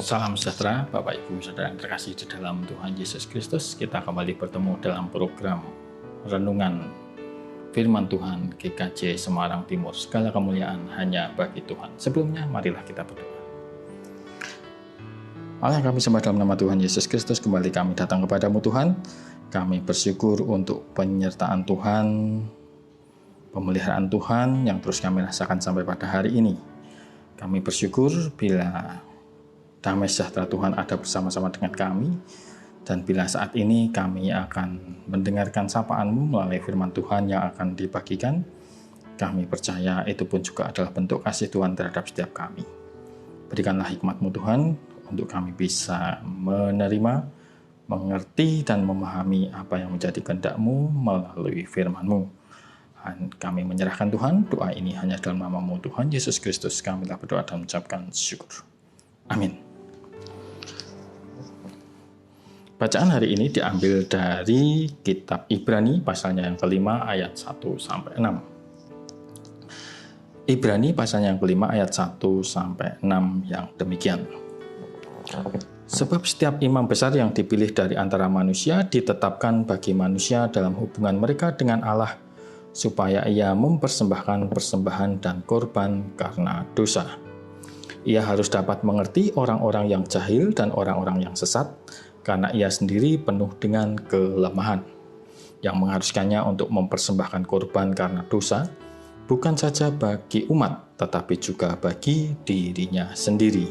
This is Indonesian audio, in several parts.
Salam sejahtera Bapak Ibu Saudara yang terkasih di dalam Tuhan Yesus Kristus. Kita kembali bertemu dalam program Renungan Firman Tuhan GKJ Semarang Timur. Segala kemuliaan hanya bagi Tuhan. Sebelumnya marilah kita berdoa. Allah yang kami sembah dalam nama Tuhan Yesus Kristus, kembali kami datang kepadamu Tuhan. Kami bersyukur untuk penyertaan Tuhan, pemeliharaan Tuhan yang terus kami rasakan sampai pada hari ini. Kami bersyukur bila damai sejahtera Tuhan ada bersama-sama dengan kami, dan bila saat ini kami akan mendengarkan sapaan-Mu melalui firman Tuhan yang akan dibagikan, kami percaya itu pun juga adalah bentuk kasih Tuhan terhadap setiap kami. Berikanlah hikmat-Mu Tuhan untuk kami bisa menerima, mengerti dan memahami apa yang menjadi kehendak-Mu melalui firman-Mu. Dan kami menyerahkan Tuhan, doa ini hanya dalam nama-Mu Tuhan Yesus Kristus kami telah berdoa dan mengucapkan syukur. Amin. Bacaan hari ini diambil dari kitab Ibrani pasalnya yang kelima ayat 1-6. Ibrani pasalnya yang kelima ayat 1-6 yang demikian. Sebab setiap imam besar yang dipilih dari antara manusia ditetapkan bagi manusia dalam hubungan mereka dengan Allah, supaya ia mempersembahkan persembahan dan korban karena dosa. Ia harus dapat mengerti orang-orang yang jahil dan orang-orang yang sesat, karena ia sendiri penuh dengan kelemahan, yang mengharuskannya untuk mempersembahkan korban karena dosa, bukan saja bagi umat, tetapi juga bagi dirinya sendiri.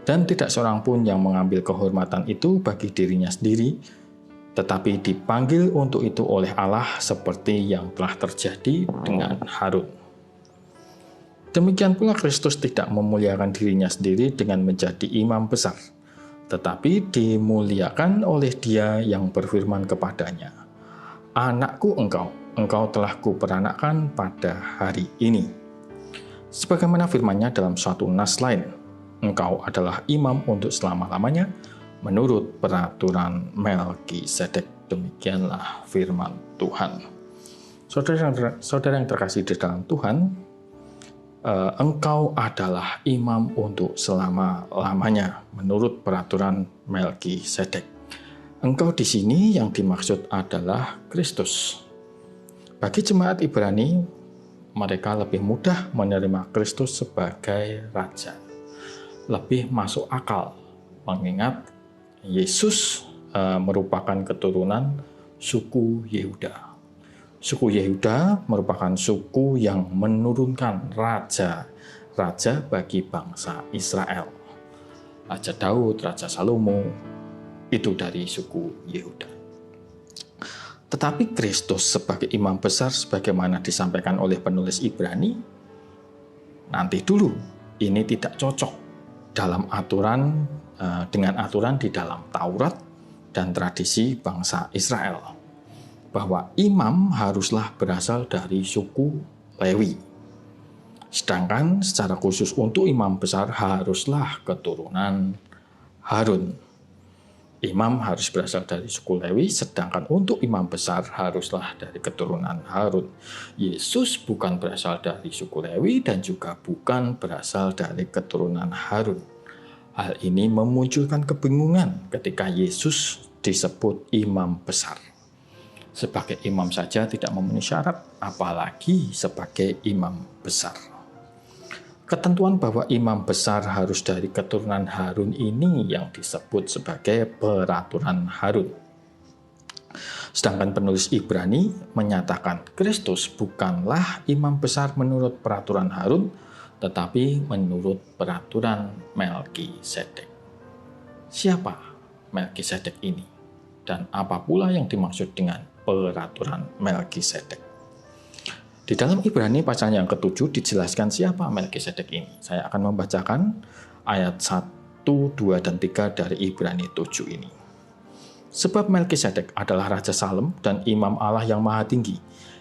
Dan tidak seorang pun yang mengambil kehormatan itu bagi dirinya sendiri, tetapi dipanggil untuk itu oleh Allah seperti yang telah terjadi dengan Harun. Demikian pula Kristus tidak memuliakan dirinya sendiri dengan menjadi imam besar, tetapi dimuliakan oleh Dia yang berfirman kepadanya, "Anakku engkau telah kuperanakkan pada hari ini." Sebagaimana firman-Nya dalam suatu nas lain, "Engkau adalah imam untuk selama-lamanya, menurut peraturan Melkisedek." Demikianlah firman Tuhan. Saudara yang terkasih di dalam Tuhan, engkau adalah imam untuk selama-lamanya menurut peraturan Melkisedek. Engkau di sini yang dimaksud adalah Kristus. Bagi jemaat Ibrani, mereka lebih mudah menerima Kristus sebagai raja. Lebih masuk akal, mengingat Yesus merupakan keturunan suku Yehuda. Suku Yehuda merupakan suku yang menurunkan raja bagi bangsa Israel. Raja Daud, Raja Salomo, itu dari suku Yehuda. Tetapi Kristus sebagai imam besar sebagaimana disampaikan oleh penulis Ibrani, nanti dulu, ini tidak cocok dalam aturan dengan aturan di dalam Taurat dan tradisi bangsa Israel, bahwa imam haruslah berasal dari suku Lewi. Sedangkan secara khusus untuk imam besar haruslah keturunan Harun. Imam harus berasal dari suku Lewi, sedangkan untuk imam besar haruslah dari keturunan Harun. Yesus bukan berasal dari suku Lewi dan juga bukan berasal dari keturunan Harun. Hal ini memunculkan kebingungan ketika Yesus disebut imam besar. Sebagai imam saja tidak memenuhi syarat, apalagi sebagai imam besar. Ketentuan bahwa imam besar harus dari keturunan Harun ini yang disebut sebagai peraturan Harun. Sedangkan penulis Ibrani menyatakan Kristus bukanlah imam besar menurut peraturan Harun, tetapi menurut peraturan Melkisedek. Siapa Melkisedek ini? Dan apa pula yang dimaksud dengan peraturan Melkisedek? Di dalam Ibrani pasal yang ke-7 dijelaskan siapa Melkisedek ini. Saya akan membacakan ayat 1, 2, dan 3 dari Ibrani 7 ini. Sebab Melkisedek adalah Raja Salem dan imam Allah yang maha tinggi.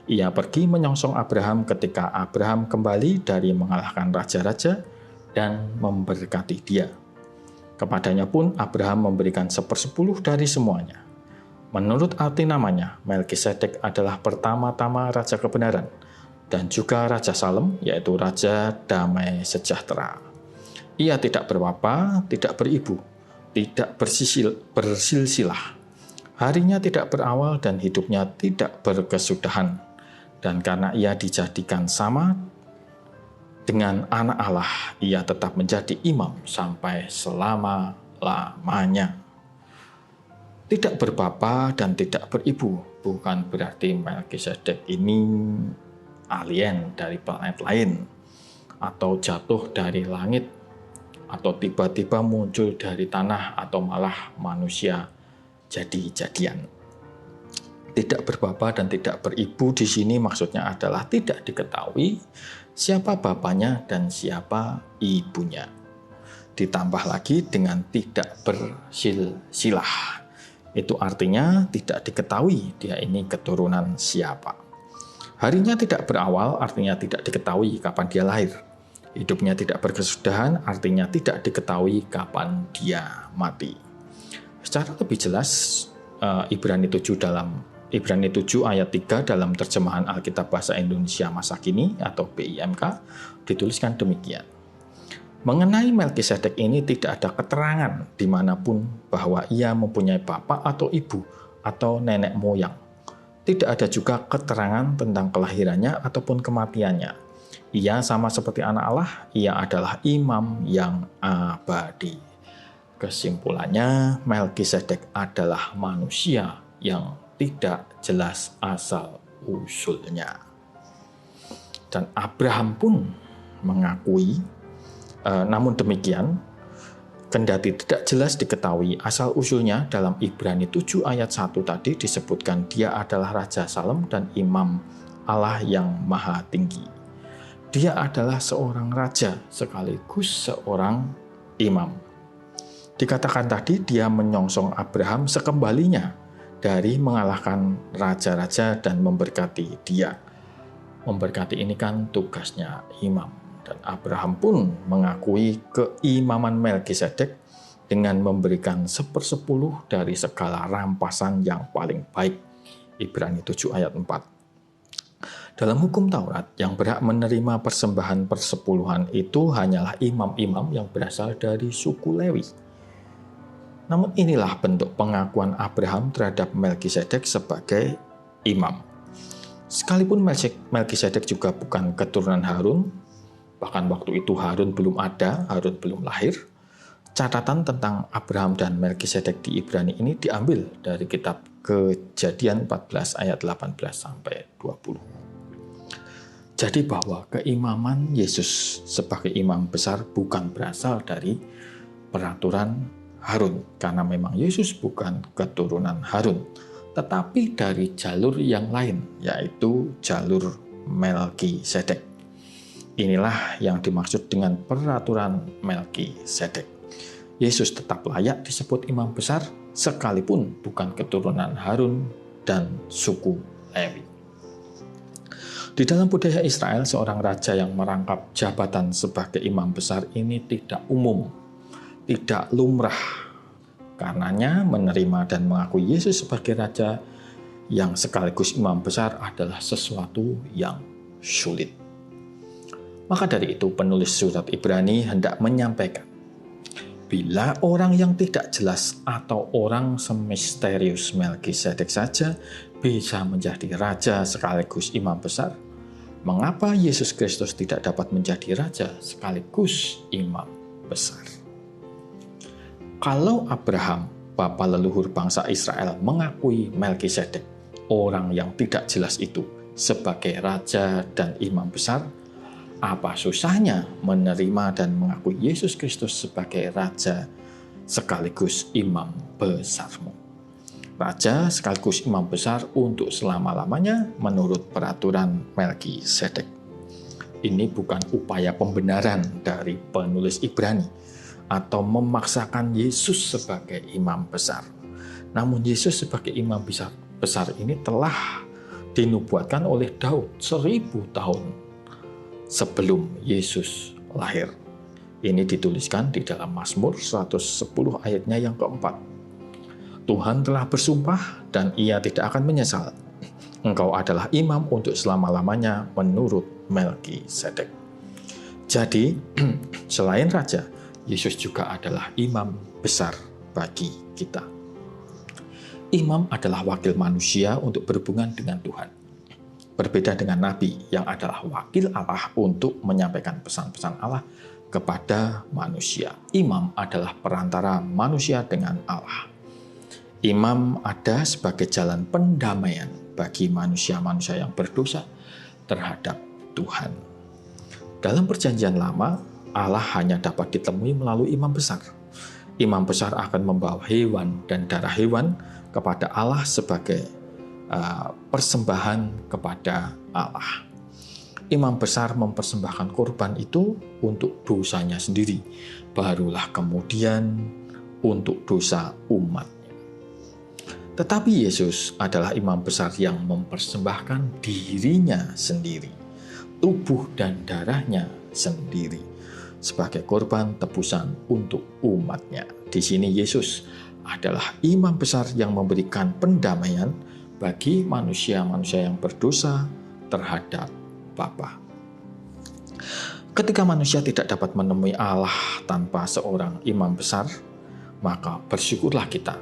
Ia pergi menyongsong Abraham ketika Abraham kembali dari mengalahkan raja-raja dan memberkati dia. Kepadanya pun Abraham memberikan 1/10 dari semuanya. Menurut arti namanya, Melkisedek adalah pertama-tama Raja Kebenaran dan juga Raja Salem, yaitu Raja Damai Sejahtera. Ia tidak berbapa, tidak beribu, tidak bersilsilah. Harinya tidak berawal dan hidupnya tidak berkesudahan. Dan karena ia dijadikan sama dengan anak Allah, ia tetap menjadi imam sampai selama-lamanya. Tidak berbapa dan tidak beribu, bukan berarti Melkisedek ini alien dari planet lain, atau jatuh dari langit, atau tiba-tiba muncul dari tanah, atau malah manusia jadi-jadian. Tidak berbapa dan tidak beribu di sini maksudnya adalah tidak diketahui siapa bapaknya dan siapa ibunya. Ditambah lagi dengan tidak bersilsilah. Itu artinya tidak diketahui dia ini keturunan siapa. Harinya tidak berawal artinya tidak diketahui kapan dia lahir. Hidupnya tidak berkesudahan artinya tidak diketahui kapan dia mati. Secara lebih jelas, Ibrani 7 ayat 3 dalam terjemahan Alkitab Bahasa Indonesia Masa Kini atau BIMK dituliskan demikian. Mengenai Melkisedek ini tidak ada keterangan dimanapun bahwa ia mempunyai bapak atau ibu atau nenek moyang. Tidak ada juga keterangan tentang kelahirannya ataupun kematiannya. Ia sama seperti anak Allah, ia adalah imam yang abadi. Kesimpulannya, Melkisedek adalah manusia yang tidak jelas asal-usulnya. Dan Abraham pun mengakui, namun demikian, kendati tidak jelas diketahui asal-usulnya, dalam Ibrani 7 ayat 1 tadi disebutkan dia adalah Raja Salem dan imam Allah yang maha tinggi. Dia adalah seorang raja sekaligus seorang imam. Dikatakan tadi dia menyongsong Abraham sekembalinya dari mengalahkan raja-raja dan memberkati dia. Memberkati ini kan tugasnya imam. Dan Abraham pun mengakui keimaman Melkisedek dengan memberikan 1/10 dari segala rampasan yang paling baik. Ibrani 7 ayat 4. Dalam hukum Taurat, yang berhak menerima persembahan persepuluhan itu hanyalah imam-imam yang berasal dari suku Lewi. Namun inilah bentuk pengakuan Abraham terhadap Melkisedek sebagai imam. Sekalipun Melkisedek juga bukan keturunan Harun, bahkan waktu itu Harun belum ada, Harun belum lahir, catatan tentang Abraham dan Melkisedek di Ibrani ini diambil dari kitab Kejadian 14 ayat 18-20. Jadi bahwa keimaman Yesus sebagai imam besar bukan berasal dari peraturan Harun, karena memang Yesus bukan keturunan Harun, tetapi dari jalur yang lain, yaitu jalur Melkisedek. Inilah yang dimaksud dengan peraturan Melkisedek. Yesus tetap layak disebut imam besar, sekalipun bukan keturunan Harun dan suku Lewi. Di dalam budaya Israel, seorang raja yang merangkap jabatan sebagai imam besar ini tidak umum, tidak lumrah. Karenanya menerima dan mengakui Yesus sebagai raja yang sekaligus imam besar adalah sesuatu yang sulit. Maka dari itu penulis surat Ibrani hendak menyampaikan, bila orang yang tidak jelas atau orang semisterius Melkisedek saja bisa menjadi raja sekaligus imam besar, mengapa Yesus Kristus tidak dapat menjadi raja sekaligus imam besar? Kalau Abraham, bapa leluhur bangsa Israel, mengakui Melkisedek, orang yang tidak jelas itu, sebagai raja dan imam besar, apa susahnya menerima dan mengakui Yesus Kristus sebagai raja sekaligus imam besarmu? Raja sekaligus imam besar untuk selama-lamanya menurut peraturan Melkisedek. Ini bukan upaya pembenaran dari penulis Ibrani atau memaksakan Yesus sebagai imam besar. Namun Yesus sebagai imam besar ini telah dinubuatkan oleh Daud 1000 tahun sebelum Yesus lahir. Ini dituliskan di dalam Mazmur 110 ayatnya yang keempat. Tuhan telah bersumpah dan ia tidak akan menyesal. Engkau adalah imam untuk selama-lamanya menurut Melkisedek. Jadi, selain raja, Yesus juga adalah imam besar bagi kita. Imam adalah wakil manusia untuk berhubungan dengan Tuhan. Berbeda dengan nabi yang adalah wakil Allah untuk menyampaikan pesan-pesan Allah kepada manusia. Imam adalah perantara manusia dengan Allah. Imam ada sebagai jalan pendamaian bagi manusia-manusia yang berdosa terhadap Tuhan. Dalam perjanjian lama, Allah hanya dapat ditemui melalui imam besar. Imam besar akan membawa hewan dan darah hewan kepada Allah sebagai persembahan kepada Allah. Imam besar mempersembahkan korban itu untuk dosanya sendiri, barulah kemudian untuk dosa umat. Tetapi Yesus adalah imam besar yang mempersembahkan dirinya sendiri, tubuh dan darahnya sendiri, sebagai korban tebusan untuk umatnya. Di sini Yesus adalah imam besar yang memberikan pendamaian bagi manusia-manusia yang berdosa terhadap Bapa. Ketika manusia tidak dapat menemui Allah tanpa seorang imam besar, maka bersyukurlah kita,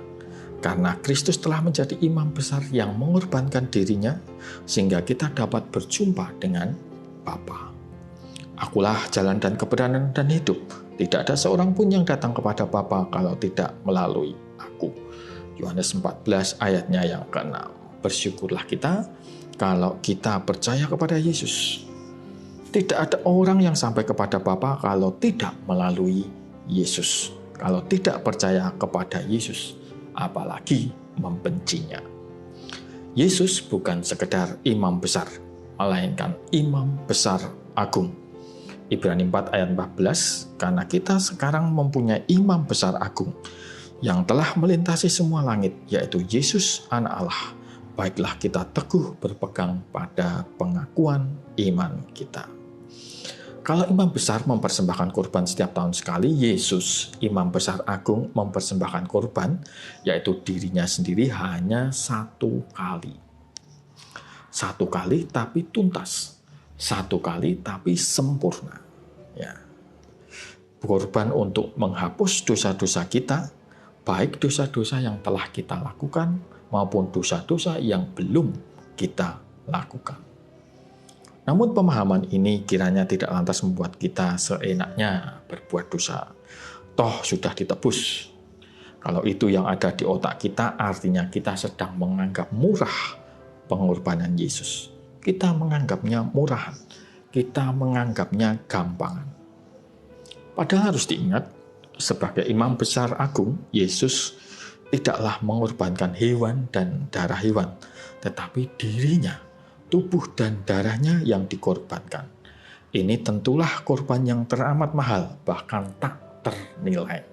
karena Kristus telah menjadi imam besar yang mengorbankan dirinya sehingga kita dapat berjumpa dengan Bapa. Akulah jalan dan kebenaran dan hidup. Tidak ada seorang pun yang datang kepada Bapa kalau tidak melalui aku. Yohanes 14 ayatnya yang ke-6. Bersyukurlah kita kalau kita percaya kepada Yesus. Tidak ada orang yang sampai kepada Bapa kalau tidak melalui Yesus. Kalau tidak percaya kepada Yesus, apalagi membencinya. Yesus bukan sekedar imam besar, melainkan imam besar agung. Ibrani 4 ayat 14, karena kita sekarang mempunyai imam besar agung yang telah melintasi semua langit, yaitu Yesus anak Allah. Baiklah kita teguh berpegang pada pengakuan iman kita. Kalau imam besar mempersembahkan korban setiap tahun sekali, Yesus, imam besar agung, mempersembahkan korban, yaitu dirinya sendiri hanya satu kali. Satu kali tapi tuntas. Satu kali tapi sempurna. Ya. Korban untuk menghapus dosa-dosa kita, baik dosa-dosa yang telah kita lakukan, maupun dosa-dosa yang belum kita lakukan. Namun pemahaman ini kiranya tidak lantas membuat kita seenaknya berbuat dosa. Toh sudah ditebus. Kalau itu yang ada di otak kita, artinya kita sedang menganggap murah pengorbanan Yesus. Kita menganggapnya murahan. Kita menganggapnya gampangan. Padahal harus diingat, sebagai imam besar agung, Yesus tidaklah mengorbankan hewan dan darah hewan, tetapi dirinya, tubuh dan darahnya yang dikorbankan. Ini tentulah korban yang teramat mahal, bahkan tak ternilai.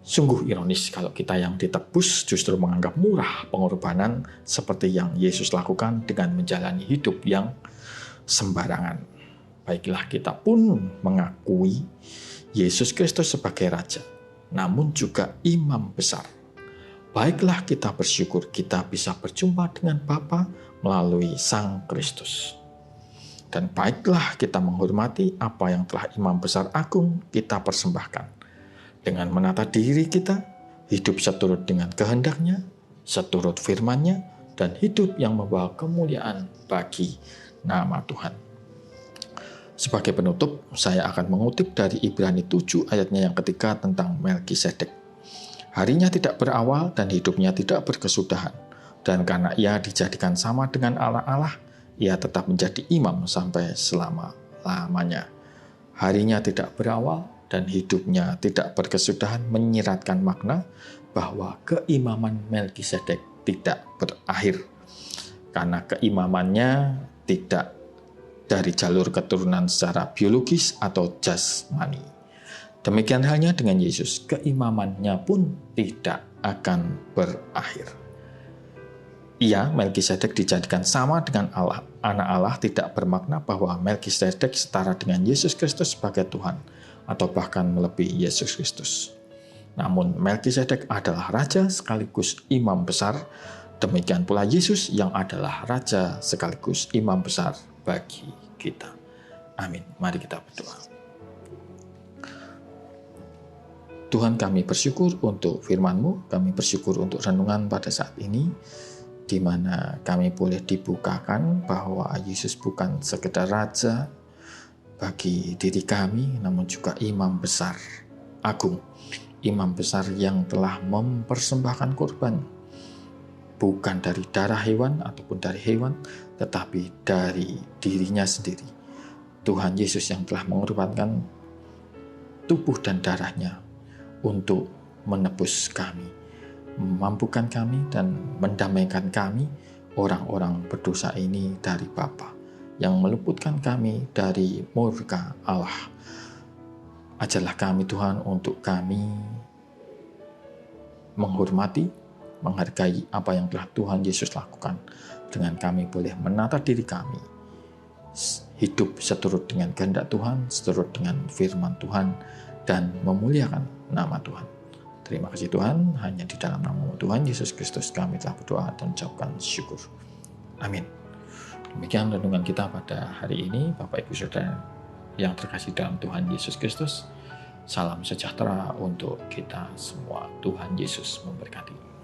Sungguh ironis kalau kita yang ditebus justru menganggap murah pengorbanan seperti yang Yesus lakukan dengan menjalani hidup yang sembarangan. Baiklah kita pun mengakui Yesus Kristus sebagai Raja, namun juga imam besar. Baiklah kita bersyukur kita bisa berjumpa dengan Bapa melalui Sang Kristus. Dan baiklah kita menghormati apa yang telah imam besar agung kita persembahkan. Dengan menata diri kita, hidup seturut dengan kehendaknya, seturut firman-Nya, dan hidup yang membawa kemuliaan bagi nama Tuhan. Sebagai penutup, saya akan mengutip dari Ibrani 7 ayatnya yang ketiga tentang Melkisedek. Harinya tidak berawal dan hidupnya tidak berkesudahan. Dan karena ia dijadikan sama dengan Allah, ia tetap menjadi imam sampai selama-lamanya. Harinya tidak berawal dan hidupnya tidak berkesudahan menyiratkan makna bahwa keimaman Melkisedek tidak berakhir. Karena keimamannya tidak dari jalur keturunan secara biologis atau jasmani. Demikian halnya dengan Yesus, keimamannya pun tidak akan berakhir. Ia, Melkisedek, dijadikan sama dengan Allah, anak Allah, tidak bermakna bahwa Melkisedek setara dengan Yesus Kristus sebagai Tuhan, atau bahkan melebihi Yesus Kristus. Namun Melkisedek adalah raja sekaligus imam besar, demikian pula Yesus yang adalah raja sekaligus imam besar bagi kita. Amin. Mari kita berdoa. Tuhan, kami bersyukur untuk firman-Mu, kami bersyukur untuk renungan pada saat ini, di mana kami boleh dibukakan bahwa Yesus bukan sekedar Raja bagi diri kami, namun juga Imam Besar Agung, Imam Besar yang telah mempersembahkan korban, bukan dari darah hewan ataupun dari hewan, tetapi dari dirinya sendiri. Tuhan Yesus yang telah mengorbankan tubuh dan darahnya untuk menebus kami, memampukan kami dan mendamaikan kami, orang-orang berdosa ini dari Bapa, yang meluputkan kami dari murka Allah. Ajarlah kami Tuhan untuk kami menghormati, menghargai apa yang telah Tuhan Yesus lakukan, dengan kami boleh menata diri kami, hidup seturut dengan kehendak Tuhan, seturut dengan firman Tuhan, dan memuliakan nama Tuhan. Terima kasih Tuhan, hanya di dalam nama Tuhan Yesus Kristus kami telah berdoa dan ucapkan syukur. Amin. Demikian renungan kita pada hari ini, Bapak Ibu Saudara yang terkasih dalam Tuhan Yesus Kristus. Salam sejahtera untuk kita semua. Tuhan Yesus memberkati.